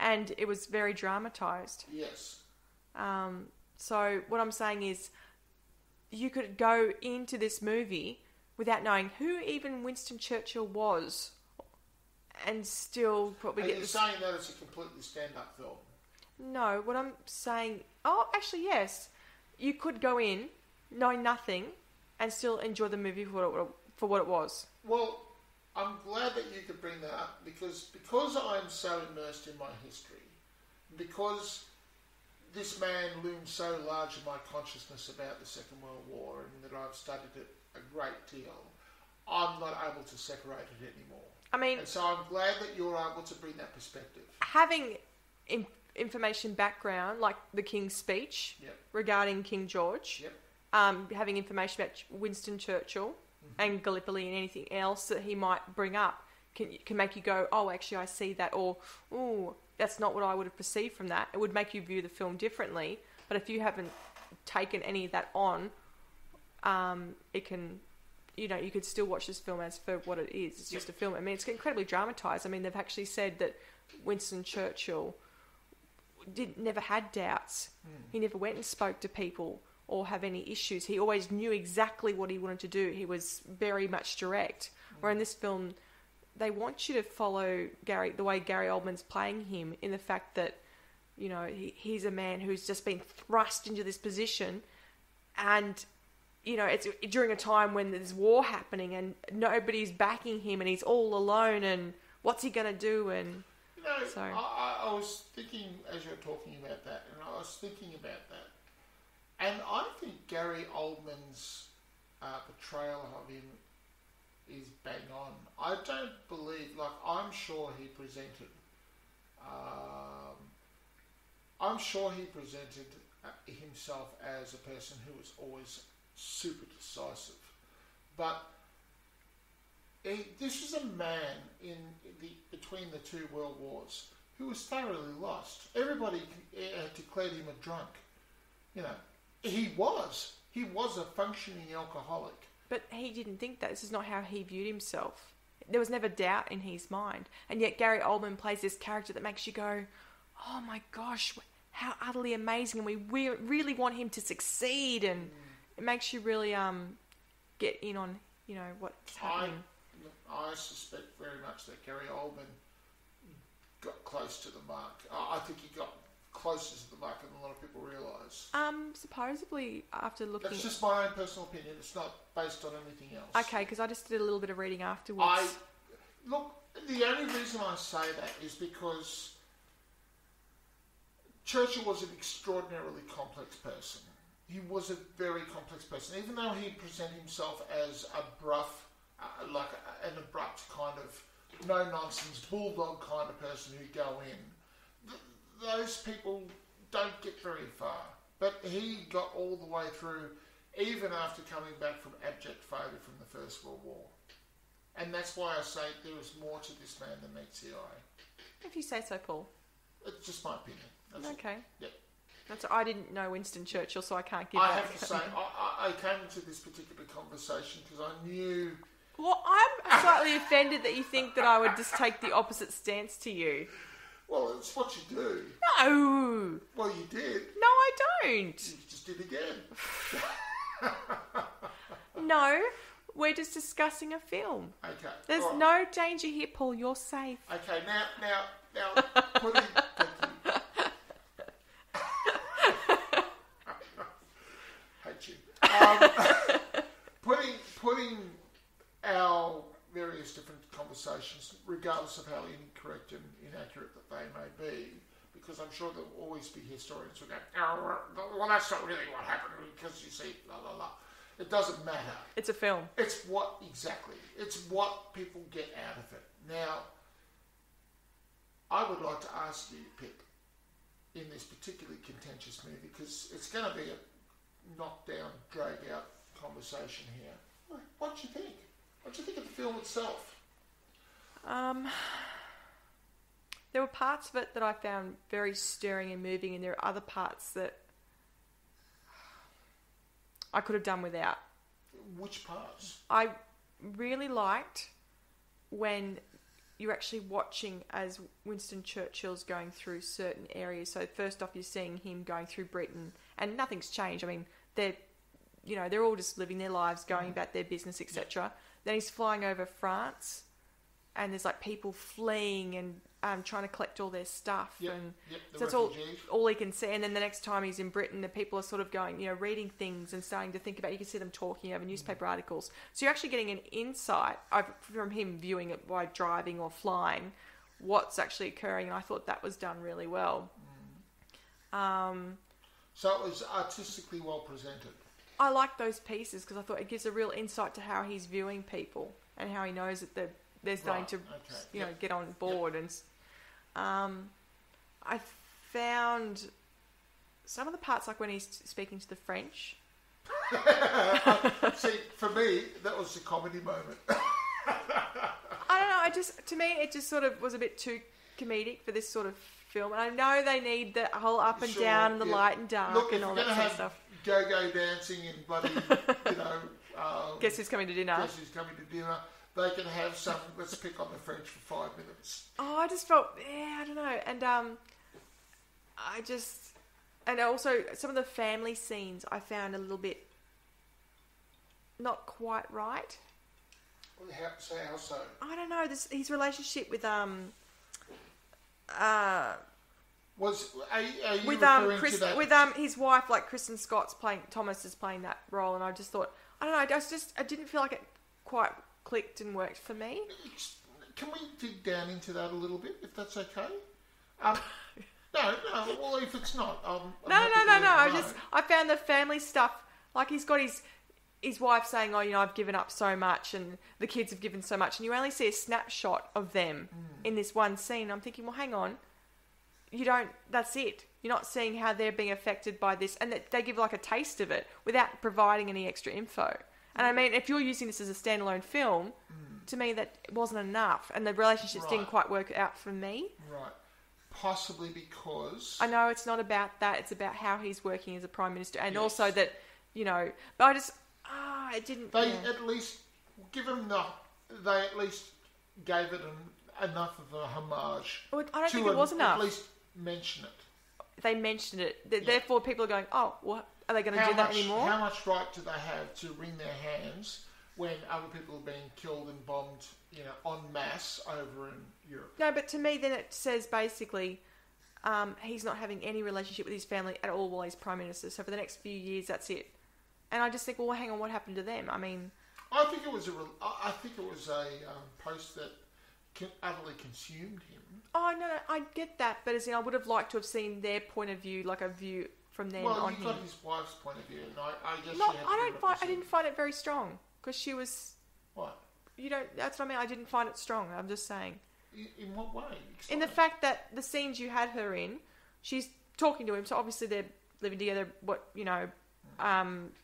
and it was very dramatised. Yes. So what I'm saying is, you could go into this movie without knowing who even Winston Churchill was, and still probably get. Are you saying that it's a completely stand-up film? No, what I'm saying... Oh, actually, yes. You could go in knowing nothing and still enjoy the movie for what it was. Well, I'm glad that you could bring that up because I'm so immersed in my history, because this man looms so large in my consciousness about the Second World War and that I've studied it a great deal, I'm not able to separate it anymore. I mean... And so I'm glad that you're able to bring that perspective. Having information background, like the King's speech regarding King George, having information about Winston Churchill and Gallipoli and anything else that he might bring up can make you go, oh, actually, I see that, or, oh, that's not what I would have perceived from that. It would make you view the film differently. But if you haven't taken any of that on, it can, you know, you could still watch this film as for what it is. It's just a film. I mean, it's incredibly dramatised. I mean, they've actually said that Winston Churchill never had doubts. He never went and spoke to people or have any issues. He always knew exactly what he wanted to do. He was very much direct. Where in this film, they want you to follow the way Gary Oldmans playing him, in the fact that, you know, he's a man who's just been thrust into this position, and, you know, it's during a time when there's war happening and nobody's backing him and he's all alone, and what's he going to do? And you know, so I was thinking as you're talking about that, and I was thinking about that, and I think Gary Oldmans' portrayal of him is bang on. I don't believe, like, I'm sure he presented himself as a person who was always super decisive, but this was a man between the two world wars who was thoroughly lost. Everybody declared him a drunk. You know, he was a functioning alcoholic. But he didn't think that. This is not how he viewed himself. There was never doubt in his mind. And yet Gary Oldman plays this character that makes you go, oh my gosh, how utterly amazing. And we really want him to succeed. And it makes you really get in on, you know, what's happening. I suspect very much that Gary Oldman got close to the mark. I think he got closer to the mark than a lot of people realise. Supposedly, after looking... That's just my own personal opinion. It's not based on anything else. Okay, because I just did a little bit of reading afterwards. Look, the only reason I say that is because Churchill was an extraordinarily complex person. He was a very complex person. Even though he presented himself as a gruff, like an abrupt kind of no-nonsense bulldog kind of person who'd go in, those people don't get very far. But he got all the way through, even after coming back from abject failure from the First World War. And that's why I say there is more to this man than meets the eye. If you say so, Paul. It's just my opinion. That's okay. Yep. I didn't know Winston Churchill, so I can't give I have to say, I came into this particular conversation because I knew... Well, I'm slightly offended that you think that I would just take the opposite stance to you. Well, it's what you do. No. Well, you did. No, I don't. You just did again. No, we're just discussing a film. Okay. There's no danger here, Paul. You're safe. Okay, now, putting... Hate you. Putting our various different conversations, regardless of how incorrect and inaccurate that they may be, because I'm sure there will always be historians who go, oh, well, that's not really what happened, because you see, la la la. It doesn't matter. It's a film. It's what people get out of it. Now, I would like to ask you, Pip, in this particularly contentious movie, because it's going to be a knockdown, drag-out conversation here. What do you think? What do you think of the film itself? There were parts of it that I found very stirring and moving, and there are other parts that I could have done without. Which parts? I really liked when, you're actually watching as Winston Churchill's going through certain areas. So first off, you're seeing him going through Britain, and nothing's changed. I mean, they're all just living their lives, going about their business, etc. Then he's flying over France, and there's like people fleeing and trying to collect all their stuff, and so that's all he can see. And then the next time he's in Britain, the people are sort of going, reading things and starting to think about. You can see them talking over newspaper articles. So you're actually getting an insight from him viewing it by driving or flying, what's actually occurring. And I thought that was done really well. So it was artistically well presented. I like those pieces because I thought it gives a real insight to how he's viewing people and how he knows that they're starting to, get on board. And I found some of the parts, like when he's speaking to the French. See, for me, that was the comedy moment. I don't know. To me, it just sort of was a bit too comedic for this sort of film. And I know they need the whole up and down and the light and dark and all that sort of stuff. Go-go dancing and bloody, Guess who's coming to dinner? Guess who's coming to dinner. They can have some, let's pick on the French for 5 minutes. Oh, I just felt, I don't know. And and also some of the family scenes I found a little bit not quite right. Well, how so? I don't know. His relationship with his wife, like Kristen Scott's playing, Thomas is playing that role, and I just thought, I don't know, I didn't feel like it quite clicked and worked for me. Can we dig down into that a little bit, if that's okay? No. Well, if it's not, no. I found the family stuff, like he's got his wife saying, "Oh, I've given up so much, and the kids have given so much," and you only see a snapshot of them in this one scene. I'm thinking, well, hang on. That's it. You're not seeing how they're being affected by this. And they give like a taste of it without providing any extra info. And I mean, if you're using this as a standalone film, to me that wasn't enough. And the relationships didn't quite work out for me. Right. Possibly because... I know it's not about that. It's about how he's working as a Prime Minister. And also that, but I just... it didn't... They at least... They at least gave it enough of a homage. Well, I don't think it was enough. At least mention it. They mentioned it. Therefore, people are going, oh, what? Are they going to do that anymore? How much right do they have to wring their hands when other people are being killed and bombed, en masse over in Europe? No, but to me, then it says basically he's not having any relationship with his family at all while he's Prime Minister. So for the next few years, that's it. And I just think, well, hang on, what happened to them? I mean... I think it was a post that utterly consumed him. Oh, no, I get that, but as in, I would have liked to have seen their point of view, like a view from them on him. Well, you got his wife's point of view, and I guess I didn't find it very strong, because she was... What? That's what I mean, I didn't find it strong, I'm just saying. In what way? In the fact that the scenes you had her in, she's talking to him, so obviously they're living together,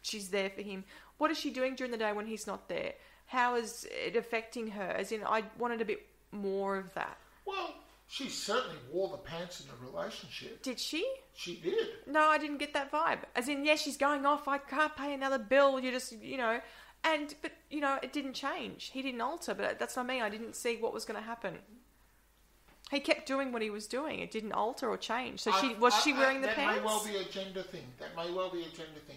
she's there for him. What is she doing during the day when he's not there? How is it affecting her? As in, I wanted a bit more of that. Well, she certainly wore the pants in the relationship. Did she? She did. No, I didn't get that vibe. As in, she's going off, I can't pay another bill, you just, but it didn't change. He didn't alter, but that's what I mean. I didn't see what was going to happen. He kept doing what he was doing. It didn't alter or change. So was she wearing the pants? That may well be a gender thing.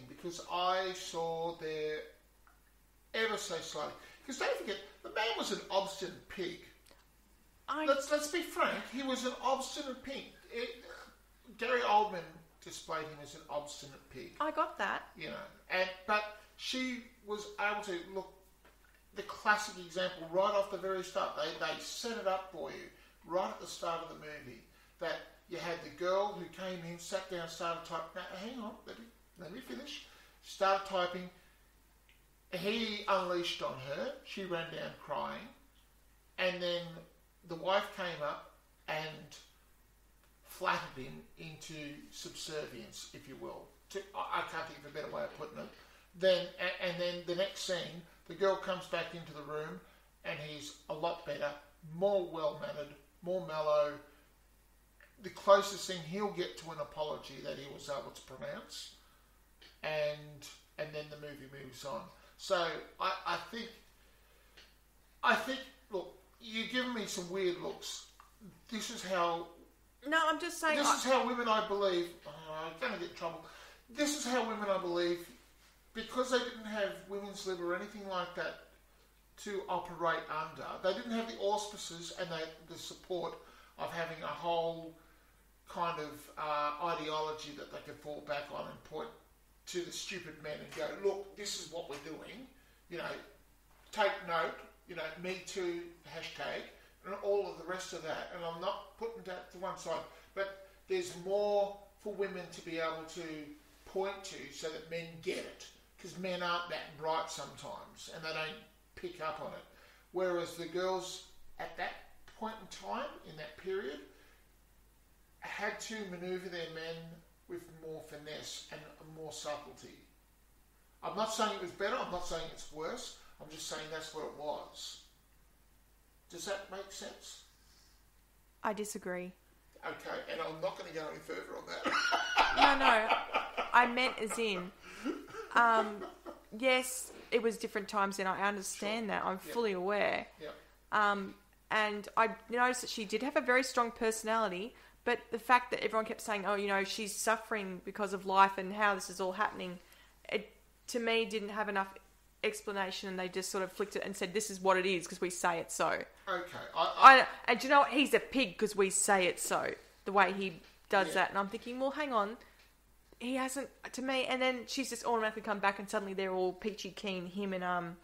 Because I saw there ever so slightly. Because don't forget, the man was an obstinate pig. Let's be frank. He was an obstinate pig. Gary Oldman displayed him as an obstinate pig. I got that. But she was able to look. The classic example right off the very start. They set it up for you right at the start of the movie. That you had the girl who came in, sat down, started typing. Now, hang on, let me finish. Started typing. He unleashed on her. She ran down crying. And then the wife came up and flattered him into subservience, if you will. I can't think of a better way of putting it. Then the next scene, the girl comes back into the room and he's a lot better, more well-mannered, more mellow. The closest thing he'll get to an apology that he was able to pronounce. And then the movie moves on. So I think, look, you're giving me some weird looks. This is how... No, I'm just saying... This is how women, I believe... I'm going to get in trouble. This is how women, I believe, because they didn't have women's lib or anything like that to operate under, they didn't have the auspices and the support of having a whole kind of ideology that they could fall back on and point to the stupid men and go, look, this is what we're doing. You know, take note, you know, Me Too hashtag, and all of the rest of that. And I'm not putting that to one side, but there's more for women to be able to point to so that men get it. Because men aren't that bright sometimes, and they don't pick up on it. Whereas the girls at that point in time, in that period, had to manoeuvre their men with more finesse and more subtlety. I'm not saying it was better, I'm not saying it's worse, I'm just saying that's what it was. Does that make sense? I disagree. Okay, and I'm not going to go any further on that. No, I meant as in, yes, it was different times then, I understand that, I'm fully aware. Yep. And I noticed that she did have a very strong personality, but the fact that everyone kept saying, oh, you know, she's suffering because of life and how this is all happening, it, to me, didn't have enough explanation, and they just sort of flicked it and said, this is what it is because we say it so. Okay. And do you know what? He's a pig because we say it so, the way he does that. And I'm thinking, well, hang on. He hasn't, to me, and then she's just automatically come back and suddenly they're all peachy keen, him and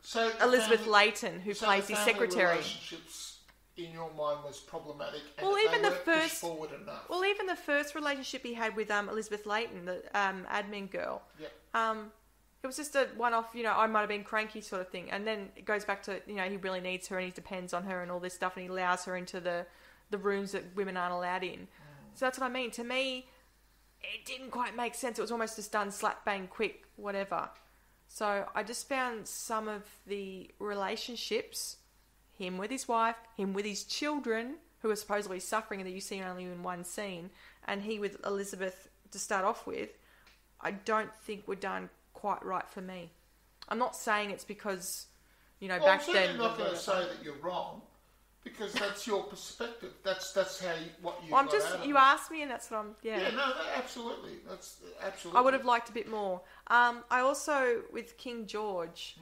so Elizabeth Layton, who plays his secretary. Relationships in your mind was problematic, and well, even they the weren't first, pushed forward enough. Well, even the first relationship he had with Elizabeth Layton, the admin girl, it was just a one-off, you know, I might have been cranky sort of thing, and then it goes back to, you know, he really needs her and he depends on her and all this stuff, and he allows her into the rooms that women aren't allowed in. So that's what I mean. To me, it didn't quite make sense. It was almost just done slap bang quick, whatever. So I just found some of the relationships, him with his wife, him with his children, who are supposedly suffering and that you see only in one scene, and he with Elizabeth to start off with, I don't think were done quite right for me. I'm not saying it's because, you know, back then... I'm not going to say that you're wrong, because that's your perspective. That's how what you. Well, I'm just, you asked me, and that's what I'm. Yeah, no, absolutely. That's absolutely. I would have liked a bit more. I also with King George.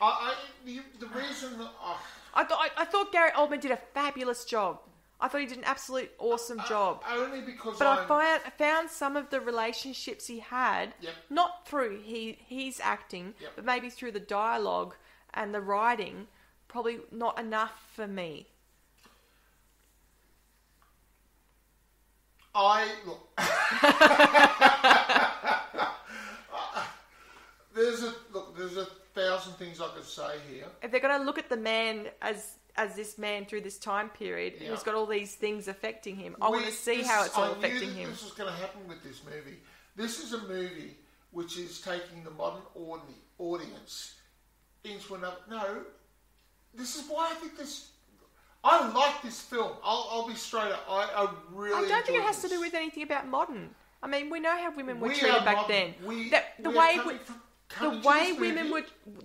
The reason that I thought Gary Oldman did a fabulous job. I thought he did an absolute awesome job. Only because I found some of the relationships he had, not through his acting, but maybe through the dialogue and the writing, probably not enough for me. There's a 1,000 things I could say here. If they're going to look at the man as this man through this time period, who's got all these things affecting him, I want to see how it's all affecting him. This is going to happen with this movie. This is a movie which is taking the modern audience into another. No, this is why I think this. I like this film. I'll be straight up. I really. I don't think it has to do with anything about modern. I mean, we know how women were treated back then. The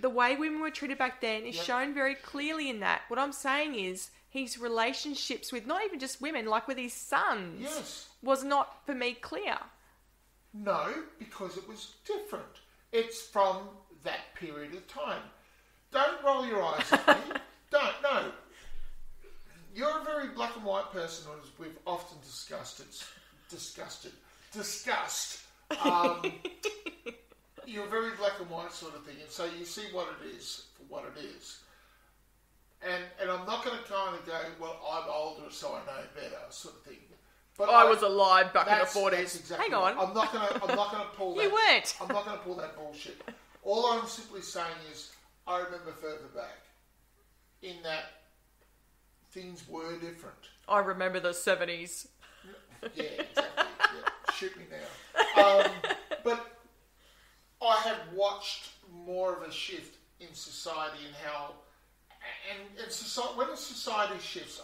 way women were treated back then is shown very clearly in that. What I'm saying is his relationships with not even just women, like with his sons, was not for me clear. No, because it was different. It's from that period of time. Don't roll your eyes at me. Don't. No. You're a very black and white person, as we've often discussed. You're very black and white sort of thing, and so you see what it is for what it is. And I'm not going to kind of go, well, I'm older, so I know better, sort of thing. But I was alive back in the 40s. Exactly Hang on. I'm not going to pull that. You weren't. I'm not going to pull that bullshit. All I'm simply saying is, I remember further back, in that things were different. I remember the 70s. Yeah, exactly. Yeah. Shoot me now. But I have watched more of a shift in society and how, and society, when society shifts,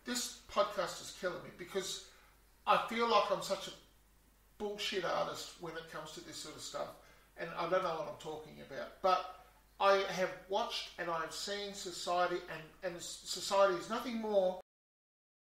this podcast is killing me because I feel like I'm such a bullshit artist when it comes to this sort of stuff, and I don't know what I'm talking about. But I have watched and I have seen society, and society is nothing more